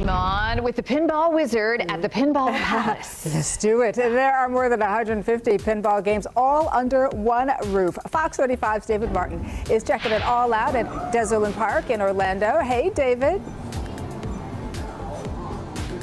game on with the Pinball Wizard at the Pinball Palace. Let's do it. There are more than 150 pinball games all under one roof. Fox 35's David Martin is checking it all out at Deserland Park in Orlando. Hey, David.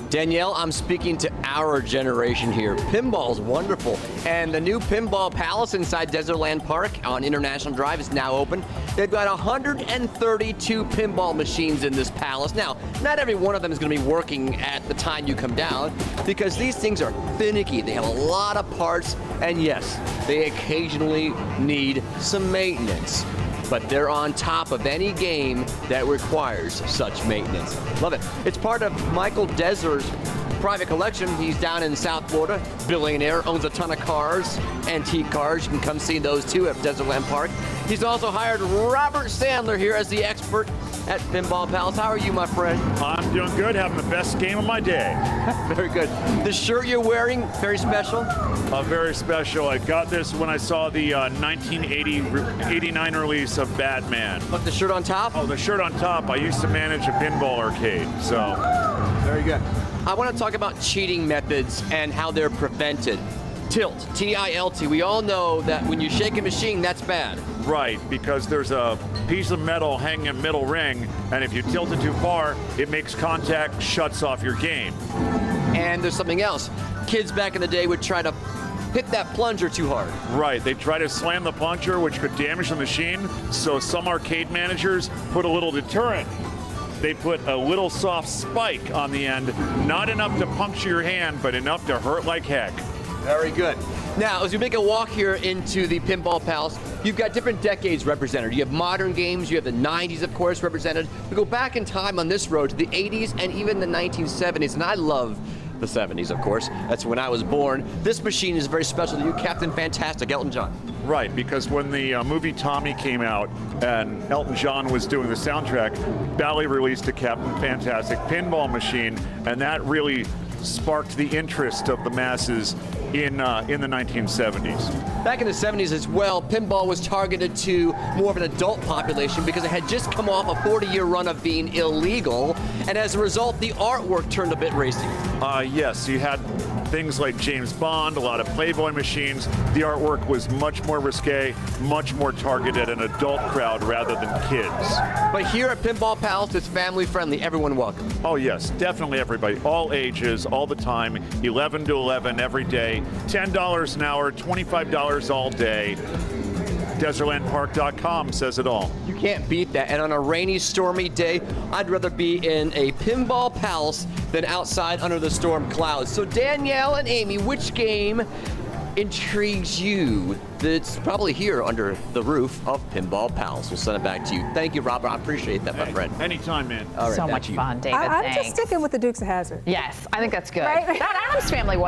Danielle, I'm speaking to our generation here. Pinball's wonderful. And the new Pinball Palace inside Deserland Park on International Drive is now open. They've got 132 pinball machines in this palace. Now, not every one of them is going to be working at the time you come down because these things are finicky. They have a lot of parts, and yes, they occasionally need some maintenance. But they're on top of any game that requires such maintenance. Love it. It's part of Michael Deser's private collection. He's down in South Florida, billionaire, owns a ton of cars, antique cars. You can come see those too at Deserland Park. He's also hired Robert Sandler here as the expert at Pinball Palace. How are you, my friend? I'm doing good, having the best game of my day. Very good. The shirt you're wearing, very special? Very special. I got this when I saw the 1989 release of Batman. Look, the shirt on top? Oh, the shirt on top. I used to manage a pinball arcade, so. Very good. I want to talk about cheating methods and how they're prevented. Tilt, T-I-L-T. We all know that when you shake a machine, that's bad. Right, because there's a piece of metal hanging in middle ring, and if you tilt it too far, it makes contact, shuts off your game. And there's something else. Kids back in the day would try to hit that plunger too hard. Right, they try to slam the plunger, which could damage the machine, so some arcade managers put a little deterrent. They put a little soft spike on the end, not enough to puncture your hand, but enough to hurt like heck. Very good. Now, as we make a walk here into the Pinball Palace, you've got different decades represented. You have modern games, you have the 90s, of course, represented. We go back in time on this road to the 80s and even the 1970s, and I love the 70s, of course. That's when I was born. This machine is very special to you, Captain Fantastic, Elton John. Right, because when the movie Tommy came out and Elton John was doing the soundtrack, Bally released a Captain Fantastic pinball machine, and that really sparked the interest of the masses in the 1970s. Back in the 70s as well, pinball was targeted to more of an adult population because it had just come off a 40-year run of being illegal, and as a result, the artwork turned a bit racy. Yes, you had things like James Bond, a lot of Playboy machines. The artwork was much more risque, much more targeted at an adult crowd rather than kids. But here at Pinball Palace, it's family friendly, everyone welcome. Oh yes, definitely everybody, all ages, all the time, 11 to 11 every day, $10 an hour, $25 all day. Deserlandpark.com says it all. You can't beat that. And on a rainy, stormy day, I'd rather be in a Pinball Palace than outside under the storm clouds. So Danielle and Amy, which game intrigues you that's probably here under the roof of Pinball Palace? We'll send it back to you. Thank you, Robert. I appreciate that, my friend. Anytime, man. All right, So back much to you. fun, David. I'm Thanks. just sticking with the Dukes of Hazzard. Yes, I think that's good. Right? That Addams Family one.